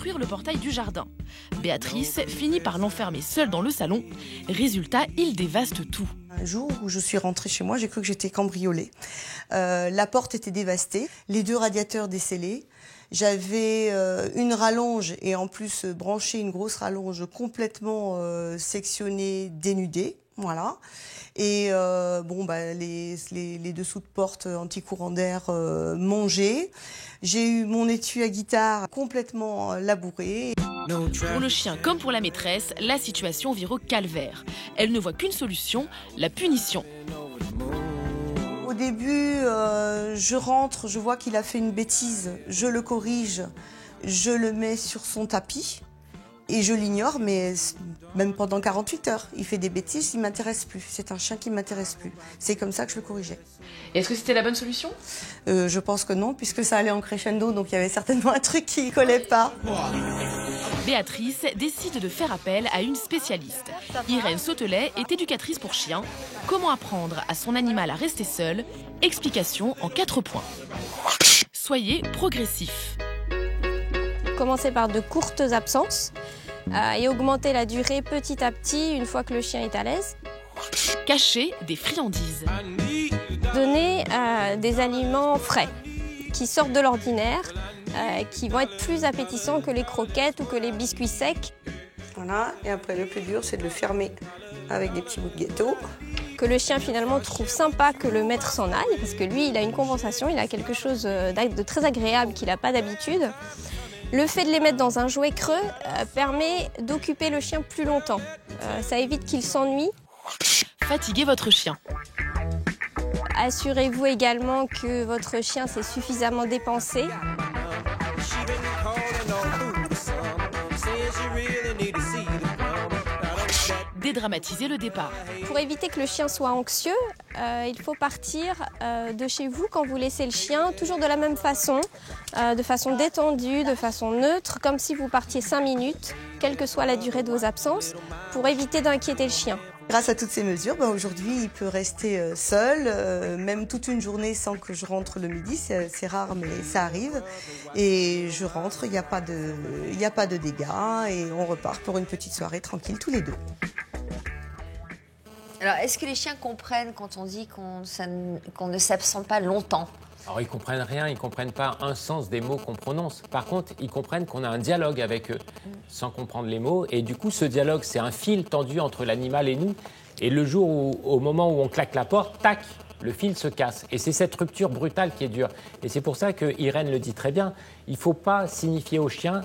détruire le portail du jardin. Béatrice finit par l'enfermer seule dans le salon. Résultat, il dévaste tout. Un jour où je suis rentrée chez moi, j'ai cru que j'étais cambriolée. La porte était dévastée, les 2 radiateurs décellés. J'avais une rallonge et en plus branché une grosse rallonge complètement sectionnée, dénudée. Voilà. Et les dessous de porte anti-courant d'air mangés. J'ai eu mon étui à guitare complètement labouré. Pour le chien comme pour la maîtresse, la situation vire au calvaire. Elle ne voit qu'une solution, la punition. Au début, je rentre, je vois qu'il a fait une bêtise, je le corrige, je le mets sur son tapis et je l'ignore, mais même pendant 48 heures, il fait des bêtises, il ne m'intéresse plus. C'est un chien qui ne m'intéresse plus. C'est comme ça que je le corrigeais. Est-ce que c'était la bonne solution ? Je pense que non, puisque ça allait en crescendo, donc il y avait certainement un truc qui ne collait pas. Béatrice décide de faire appel à une spécialiste. Irène Sautelet est éducatrice pour chiens. Comment apprendre à son animal à rester seul ? Explication en 4 points. Soyez progressif. Commencer par de courtes absences et augmenter la durée petit à petit une fois que le chien est à l'aise. Cacher des friandises. Donner des aliments frais qui sortent de l'ordinaire, qui vont être plus appétissants que les croquettes ou que les biscuits secs. Voilà, et après le plus dur, c'est de le fermer avec des petits bouts de gâteau. Que le chien finalement trouve sympa que le maître s'en aille, parce que lui, il a une compensation, il a quelque chose de très agréable qu'il n'a pas d'habitude. Le fait de les mettre dans un jouet creux permet d'occuper le chien plus longtemps. Ça évite qu'il s'ennuie. Fatiguez votre chien. Assurez-vous également que votre chien s'est suffisamment dépensé. Dédramatiser le départ. Pour éviter que le chien soit anxieux, il faut partir de chez vous quand vous laissez le chien, toujours de la même façon, de façon détendue, de façon neutre, comme si vous partiez 5 minutes, quelle que soit la durée de vos absences, pour éviter d'inquiéter le chien. Grâce à toutes ces mesures, aujourd'hui, il peut rester seul, même toute une journée sans que je rentre le midi. C'est rare, mais ça arrive. Et je rentre, il n'y a pas de dégâts et on repart pour une petite soirée tranquille tous les 2. Alors, est-ce que les chiens comprennent quand on dit qu'on ne s'absente pas longtemps ? Alors, ils comprennent rien, ils comprennent pas un sens des mots qu'on prononce. Par contre, ils comprennent qu'on a un dialogue avec eux, sans comprendre les mots. Et du coup, ce dialogue, c'est un fil tendu entre l'animal et nous. Et le jour où, au moment où on claque la porte, tac, le fil se casse. Et c'est cette rupture brutale qui est dure. Et c'est pour ça que Irène le dit très bien. Il ne faut pas signifier au chien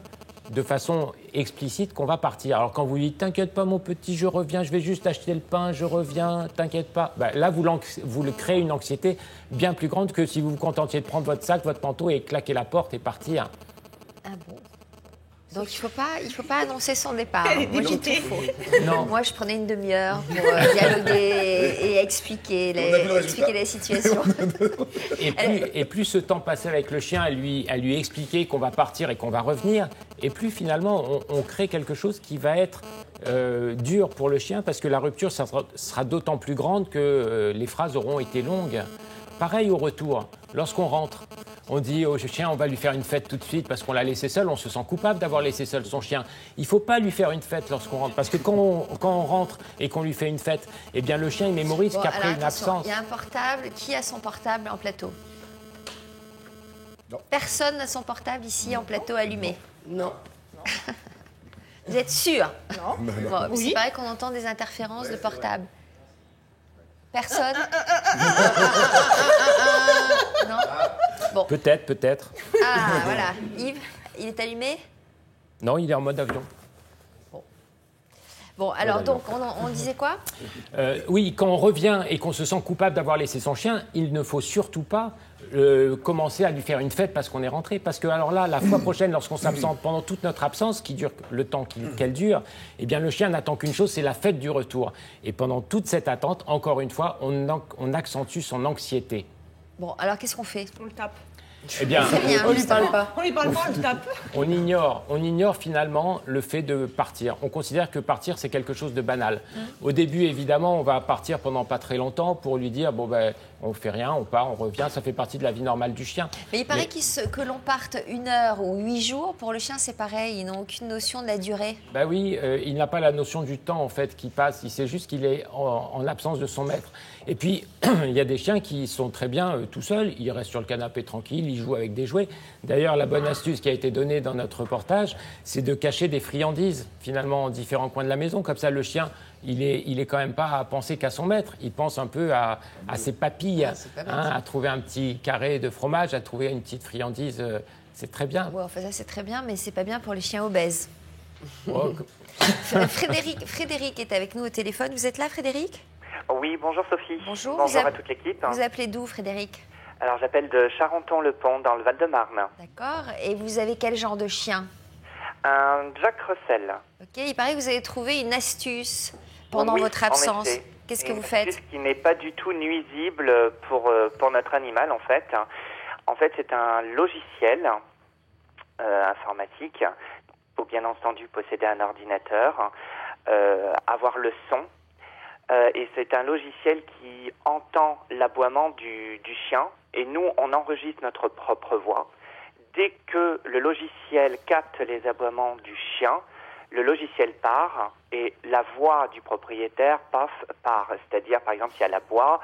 de façon explicite qu'on va partir. Alors quand vous lui dites « T'inquiète pas mon petit, je reviens, je vais juste acheter le pain, je reviens, t'inquiète pas », là vous le créez une anxiété bien plus grande que si vous vous contentiez de prendre votre sac, votre manteau et claquer la porte et partir. Ah bon ? Donc il faut pas annoncer son départ. Moi j'ai tout faux. Non. Moi je prenais une demi-heure pour dialoguer et expliquer les situations. Et plus ce temps passé avec le chien à lui expliquer qu'on va partir et qu'on va revenir, et plus finalement on crée quelque chose qui va être dur pour le chien parce que la rupture sera d'autant plus grande que les phrases auront été longues. Pareil au retour, lorsqu'on rentre, on dit au chien on va lui faire une fête tout de suite parce qu'on l'a laissé seul, on se sent coupable d'avoir laissé seul son chien. Il ne faut pas lui faire une fête lorsqu'on rentre parce que quand on rentre et qu'on lui fait une fête, eh bien le chien il mémorise qu'après une absence... Il y a un portable, qui a son portable en plateau ? Non. Personne n'a son portable ici en plateau allumé ? Non. Vous êtes sûr ? Non. Bon, oui. C'est pareil qu'on entend des interférences de portable. Personne ? Non ? Bon. Peut-être. Ah, voilà. Yves, il est allumé ? Non, il est en mode avion. Bon, alors donc, on disait quoi ? Oui, quand on revient et qu'on se sent coupable d'avoir laissé son chien, il ne faut surtout pas commencer à lui faire une fête parce qu'on est rentré. Parce que alors là, la fois prochaine, lorsqu'on s'absente pendant toute notre absence, qui dure le temps qu'elle dure, eh bien le chien n'attend qu'une chose, c'est la fête du retour. Et pendant toute cette attente, encore une fois, on accentue son anxiété. Bon, alors qu'est-ce qu'on fait ? On le tape. Eh bien, on lui parle pas. On lui parle pas, on le tape. On ignore finalement le fait de partir. On considère que partir, c'est quelque chose de banal. Au début, évidemment, on va partir pendant pas très longtemps pour lui dire, on fait rien, on part, on revient, ça fait partie de la vie normale du chien. Mais il paraît que l'on parte 1 heure ou 8 jours, pour le chien, c'est pareil, ils n'ont aucune notion de la durée. Oui, il n'a pas la notion du temps, en fait, qui passe. Il sait juste qu'il est en absence de son maître. Et puis, il y a des chiens qui sont très bien tout seuls. Ils restent sur le canapé tranquille, ils jouent avec des jouets. D'ailleurs, la bonne astuce qui a été donnée dans notre reportage, c'est de cacher des friandises, finalement, en différents coins de la maison. Comme ça, le chien, il est quand même pas à penser qu'à son maître. Il pense un peu à ses papilles, à trouver un petit carré de fromage, à trouver une petite friandise. C'est très bien. Ouais, enfin, ça, c'est très bien, mais c'est pas bien pour les chiens obèses. Oh, Frédéric est avec nous au téléphone. Vous êtes là, Frédéric ? Oui, bonjour Sophie. Bonjour. Bonjour à toute l'équipe. Vous appelez d'où, Frédéric ? Alors, j'appelle de Charenton-le-Pont, dans le Val-de-Marne. D'accord. Et vous avez quel genre de chien ? Un Jack Russell. Ok, il paraît que vous avez trouvé une astuce pendant votre absence. Qu'est-ce que vous faites ? Une astuce qui n'est pas du tout nuisible pour notre animal, en fait. En fait, c'est un logiciel informatique. Il faut bien entendu posséder un ordinateur, avoir le son. Et c'est un logiciel qui entend l'aboiement du chien. Et nous, on enregistre notre propre voix. Dès que le logiciel capte les aboiements du chien, le logiciel part et la voix du propriétaire part. C'est-à-dire, par exemple, si elle aboie,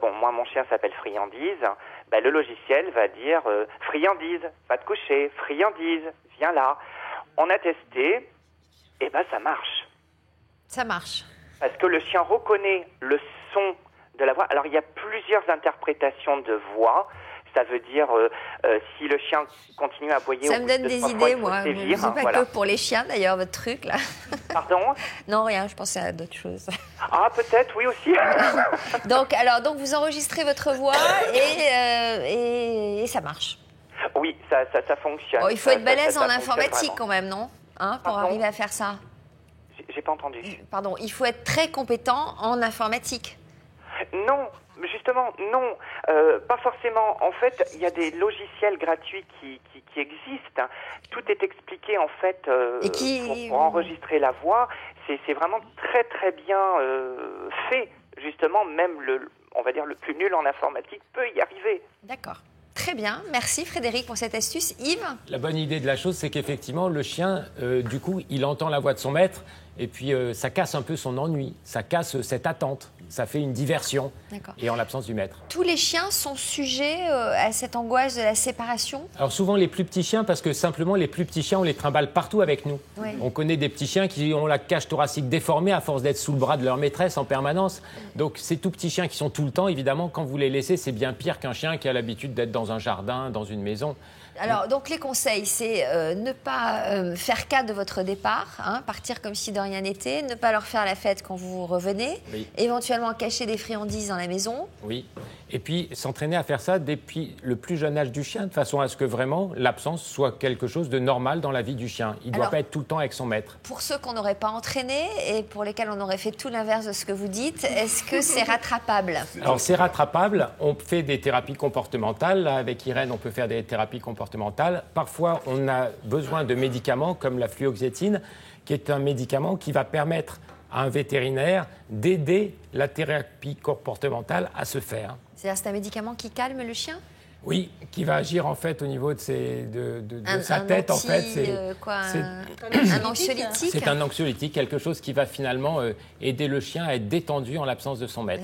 moi, mon chien s'appelle Friandise, le logiciel va dire Friandise, va te coucher, Friandise, viens là. On a testé, et ça marche. Ça marche. Parce que le chien reconnaît le son de la voix. Alors, il y a plusieurs interprétations de voix. Ça veut dire, si le chien continue à aboyer... Ça me donne des idées, moi. C'est pas que pour les chiens, d'ailleurs, votre truc, là. Pardon ? Non, rien, je pensais à d'autres choses. Ah, peut-être, oui, aussi. donc, vous enregistrez votre voix et ça marche. Oui, ça fonctionne. Il faut être balèze en informatique, quand même, non ? Pour arriver à faire ça. J'ai pas entendu. Pardon, il faut être très compétent en informatique. Non, justement, non. Pas forcément. En fait, il y a des logiciels gratuits qui existent. Tout est expliqué, en fait, pour enregistrer la voix. C'est vraiment très, très bien fait. Justement, même on va dire le plus nul en informatique peut y arriver. D'accord. Très bien, merci Frédéric pour cette astuce. Yves ? La bonne idée de la chose, c'est qu'effectivement, le chien, du coup, il entend la voix de son maître et puis ça casse un peu son ennui, ça casse cette attente, ça fait une diversion et en l'absence du maître. Tous les chiens sont sujets à cette angoisse de la séparation ? Alors souvent les plus petits chiens, parce que simplement les plus petits chiens, on les trimballe partout avec nous. Oui. On connaît des petits chiens qui ont la cage thoracique déformée à force d'être sous le bras de leur maîtresse en permanence. Donc ces tout petits chiens qui sont tout le temps, évidemment, quand vous les laissez, c'est bien pire qu'un chien qui a l'habitude d'être dans un jardin, dans une maison. Alors, donc les conseils, c'est ne pas faire cas de votre départ, partir comme si de rien n'était, ne pas leur faire la fête quand vous revenez, éventuellement cacher des friandises dans la maison. Oui, et puis s'entraîner à faire ça depuis le plus jeune âge du chien, de façon à ce que vraiment l'absence soit quelque chose de normal dans la vie du chien. Il ne doit pas être tout le temps avec son maître. Pour ceux qu'on n'aurait pas entraînés et pour lesquels on aurait fait tout l'inverse de ce que vous dites, est-ce que c'est rattrapable ? Alors c'est rattrapable, on fait des thérapies comportementales. Là, avec Irène, on peut faire des thérapies comportementales. Parfois, on a besoin de médicaments comme la fluoxétine, qui est un médicament qui va permettre à un vétérinaire d'aider la thérapie comportementale à se faire. C'est-à-dire c'est un médicament qui calme le chien ? Oui, qui va agir en fait au niveau de sa tête. En fait, un anxiolytique. C'est un anxiolytique, quelque chose qui va finalement aider le chien à être détendu en l'absence de son maître.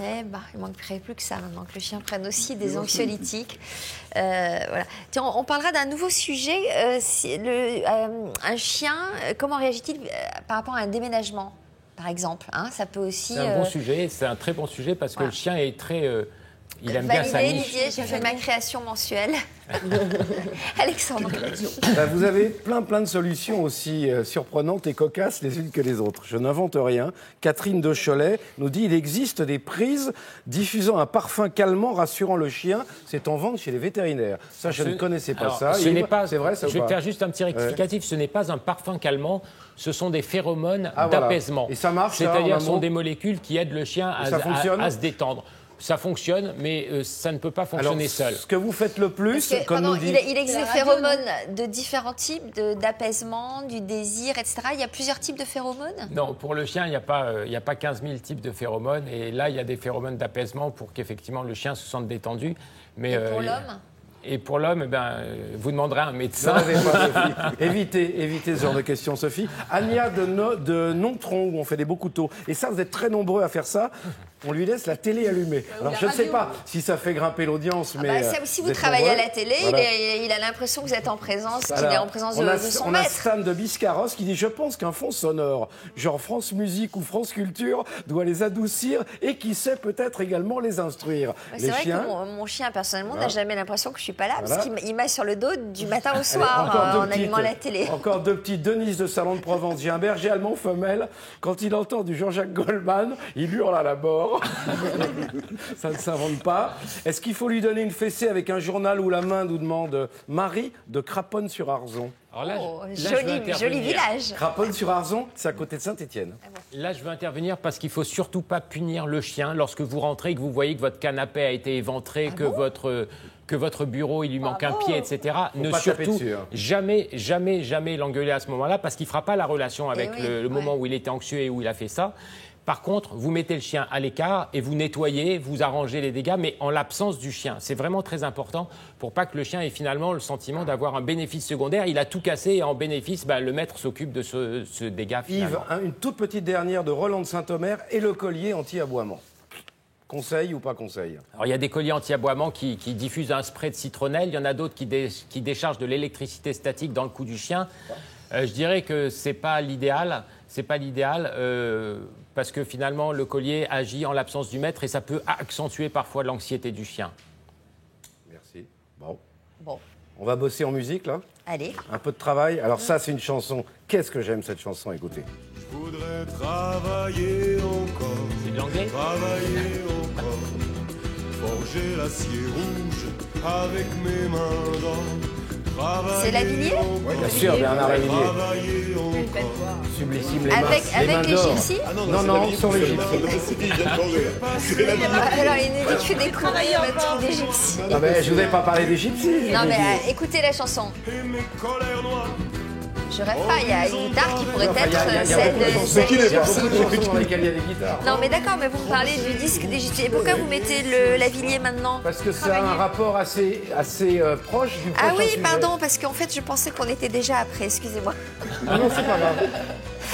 Il manquerait plus que ça maintenant, que le chien prenne aussi des anxiolytiques. Voilà. Tiens, on parlera d'un nouveau sujet. Un chien, comment réagit-il par rapport à un déménagement, par exemple, ça peut aussi. C'est un bon sujet, c'est un très bon sujet parce que le chien est très. Il aime bien sa niche. Olivier, j'ai fait ma création mensuelle. Alexandre. Vous avez plein de solutions aussi surprenantes et cocasses les unes que les autres. Je n'invente rien. Catherine de Cholet nous dit il existe des prises diffusant un parfum calmant rassurant le chien. C'est en vente chez les vétérinaires. Ça, je ne connaissais pas ça. Ce n'est pas. C'est vrai, ça je vais faire juste un petit rectificatif. Ce n'est pas un parfum calmant. Ce sont des phéromones d'apaisement. Et ça marche. C'est-à-dire, ce sont des molécules qui aident le chien à se détendre. ça fonctionne, mais ça ne peut pas fonctionner seul. Ce que vous faites le plus, Parce que, comme nous dit... il existe des phéromones de différents types, d'apaisement, du désir, etc. Il y a plusieurs types de phéromones? Non, pour le chien, il n'y a pas 15 000 types de phéromones. Et là, il y a des phéromones d'apaisement pour qu'effectivement le chien se sente détendu. Mais, et pour l'homme? Et pour l'homme, vous demanderez à un médecin. Non, pas, Sophie. Évitez ce genre de questions, Sophie. Anya de Nontron, où on fait des beaux couteaux. Et ça, vous êtes très nombreux à faire ça. On lui laisse la télé allumée. Alors, je ne sais pas si ça fait grimper l'audience, mais... si vous travaillez à la télé, voilà. il a l'impression que vous êtes en présence, qu'il est en présence de son maître. On a Stan de Biscarros qui dit « Je pense qu'un fond sonore, genre France Musique ou France Culture, doit les adoucir et qui sait peut-être également les instruire. » C'est vrai que mon chien, personnellement, n'a jamais l'impression que je ne suis pas là, parce qu'il m'a sur le dos du matin au soir en allumant la télé. Encore deux petites. Denise de Salon de Provence. J'ai un berger allemand femelle. Quand il entend du Jean-Jacques Goldman, il hurle à la mort. Ça ne s'invente pas. Est-ce qu'il faut lui donner une fessée avec un journal ou la main, nous demande Marie de Craponne-sur-Arzon. Alors là, joli village. Craponne-sur-Arzon, c'est à côté de Saint-Étienne. Là, je veux intervenir parce qu'il ne faut surtout pas punir le chien lorsque vous rentrez et que vous voyez que votre canapé a été éventré, que votre bureau, il lui manque un pied, etc. Ne surtout jamais l'engueuler à ce moment-là parce qu'il ne fera pas la relation avec le moment où il était anxieux et où il a fait ça. Par contre, vous mettez le chien à l'écart et vous nettoyez, vous arrangez les dégâts, mais en l'absence du chien. C'est vraiment très important pour pas que le chien ait finalement le sentiment d'avoir un bénéfice secondaire. Il a tout cassé et en bénéfice, le maître s'occupe de ce dégât finalement. Yves, une toute petite dernière de Roland de Saint-Omer et le collier anti-aboiement. Conseil ou pas conseil? Alors, il y a des colliers anti-aboiement qui diffusent un spray de citronnelle. Il y en a d'autres qui déchargent de l'électricité statique dans le cou du chien. Je dirais que c'est pas l'idéal. C'est pas l'idéal parce que finalement le collier agit en l'absence du maître et ça peut accentuer parfois l'anxiété du chien. Merci. Bon. On va bosser en musique là. Allez. Un peu de travail. Alors ça, c'est une chanson. Qu'est-ce que j'aime cette chanson? Écoutez. Je voudrais travailler encore. C'est de l'anglais. Travailler encore. Forger l'acier rouge avec mes mains d'or. C'est Lavilliers? Oui, bien sûr, Bernard Lavilliers. Sublissime les mains. Avec les gypsies? Non, sans les gypsies. Alors, il nous dit que des travailleurs des gypsies. Je ne vous ai pas parlé des gypsies. Non, mais écoutez la chanson. Je rêve pas, il y a une guitare qui pourrait être celle de gypsies. Dans lesquelles il y a des guitares. Non, mais d'accord, mais vous me parlez du disque des gypsies. Et pourquoi vous mettez Lavilliers maintenant? Parce que ça a un rapport assez proche du prochain Ah oui, sujet. pardon, parce qu'en fait, je pensais qu'on était déjà après, excusez-moi. Ah non, c'est pas grave.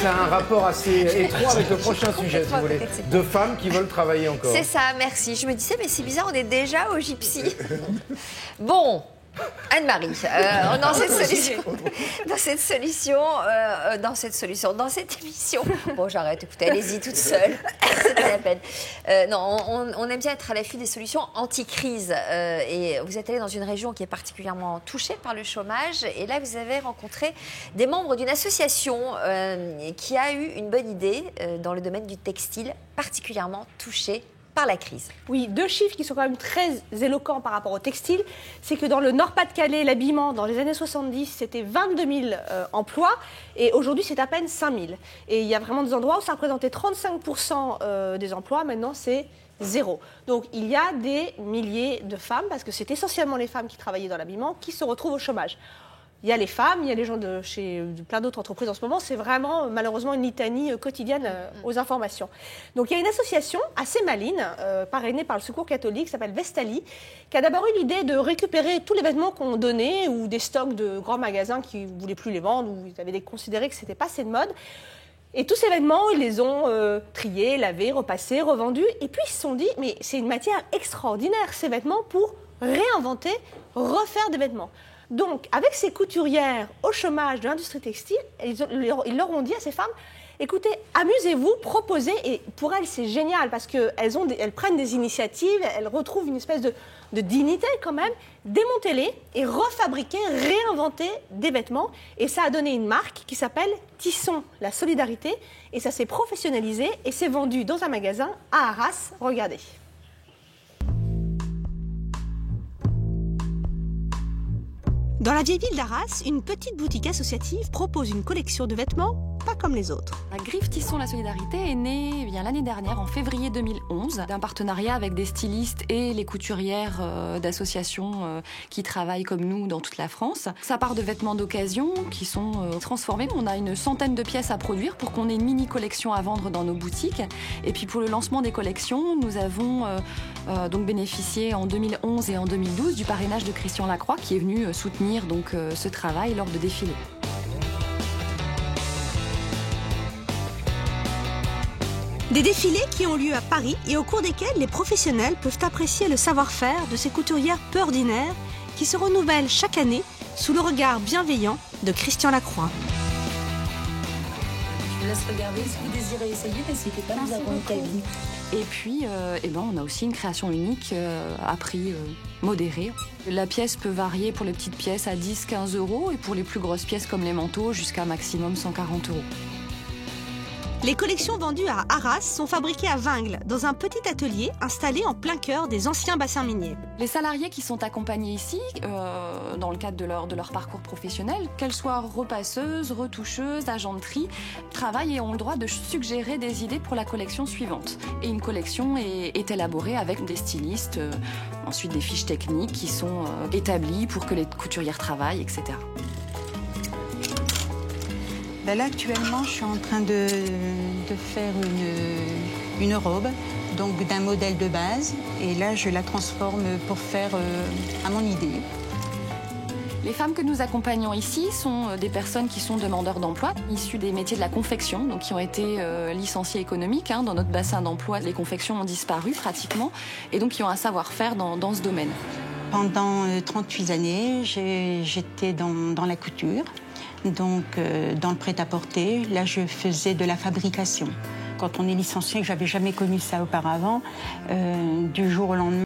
Ça a un rapport assez étroit avec le prochain sujet, si vous voulez. Deux femmes qui veulent travailler encore. C'est ça, merci. Je me disais, mais c'est bizarre, on est déjà au gypsy. Bon. Anne-Marie, dans cette émission. Bon, j'arrête, écoutez, allez-y toute seule, c'est pas la peine. On aime bien être à l'affût des solutions anti-crise. Et vous êtes allé dans une région qui est particulièrement touchée par le chômage. Et là, vous avez rencontré des membres d'une association qui a eu une bonne idée dans le domaine du textile, particulièrement touché par la crise. Oui, deux chiffres qui sont quand même très éloquents par rapport au textile. C'est que dans le Nord-Pas-de-Calais, l'habillement, dans les années 70, c'était 22 000 emplois et aujourd'hui, c'est à peine 5 000. Et il y a vraiment des endroits où ça représentait 35% des emplois. Maintenant, c'est 0. Donc, il y a des milliers de femmes, parce que c'est essentiellement les femmes qui travaillaient dans l'habillement, qui se retrouvent au chômage. Il y a les femmes, il y a les gens de plein d'autres entreprises en ce moment. C'est vraiment, malheureusement, une litanie quotidienne aux informations. Donc, il y a une association assez maligne, parrainée par le Secours catholique, qui s'appelle Vestali, qui a d'abord eu l'idée de récupérer tous les vêtements qu'on donnait ou des stocks de grands magasins qui ne voulaient plus les vendre ou ils avaient considéré que ce n'était pas assez de mode. Et tous ces vêtements, ils les ont triés, lavés, repassés, revendus. Et puis, ils se sont dit, mais c'est une matière extraordinaire, ces vêtements, pour réinventer, refaire des vêtements. Donc, avec ces couturières au chômage de l'industrie textile, ils leur ont dit à ces femmes, écoutez, amusez-vous, proposez, et pour elles, c'est génial, parce qu'elles prennent des initiatives, elles retrouvent une espèce de dignité quand même, démontez-les et refabriquez, réinventez des vêtements. Et ça a donné une marque qui s'appelle Tissons la solidarité, et ça s'est professionnalisé, et c'est vendu dans un magasin à Arras, regardez. Dans la vieille ville d'Arras, une petite boutique associative propose une collection de vêtements pas comme les autres. La Griffe Tissons la Solidarité est née l'année dernière, en février 2011, d'un partenariat avec des stylistes et les couturières d'associations qui travaillent comme nous dans toute la France. Ça part de vêtements d'occasion qui sont transformés. On a une centaine de pièces à produire pour qu'on ait une mini-collection à vendre dans nos boutiques. Et puis pour le lancement des collections, nous avons donc bénéficié en 2011 et en 2012 du parrainage de Christian Lacroix qui est venu soutenir donc ce travail lors de défilés. Des défilés qui ont lieu à Paris et au cours desquels les professionnels peuvent apprécier le savoir-faire de ces couturières peu ordinaires qui se renouvellent chaque année sous le regard bienveillant de Christian Lacroix. Je vous laisse regarder si vous désirez essayer, n'hésitez pas à nous accompagner. Et puis, on a aussi une création unique à prix modéré. La pièce peut varier pour les petites pièces à 10-15 € et pour les plus grosses pièces comme les manteaux jusqu'à maximum 140 €. Les collections vendues à Arras sont fabriquées à Vingles, dans un petit atelier installé en plein cœur des anciens bassins miniers. Les salariés qui sont accompagnés ici, dans le cadre de leur parcours professionnel, qu'elles soient repasseuses, retoucheuses, agents de tri, travaillent et ont le droit de suggérer des idées pour la collection suivante. Et une collection est élaborée avec des stylistes, ensuite des fiches techniques qui sont établies pour que les couturières travaillent, etc. Là, actuellement, je suis en train de faire une robe, donc d'un modèle de base. Et là, je la transforme pour faire à mon idée. Les femmes que nous accompagnons ici sont des personnes qui sont demandeurs d'emploi, issues des métiers de la confection, donc qui ont été licenciées économiques. Dans notre bassin d'emploi, les confections ont disparu pratiquement, et donc qui ont un savoir-faire dans ce domaine. Pendant 38 années, j'étais dans la couture. Donc, dans le prêt-à-porter, là, je faisais de la fabrication. Quand on est licencié, j'avais jamais connu ça auparavant. Du jour au lendemain,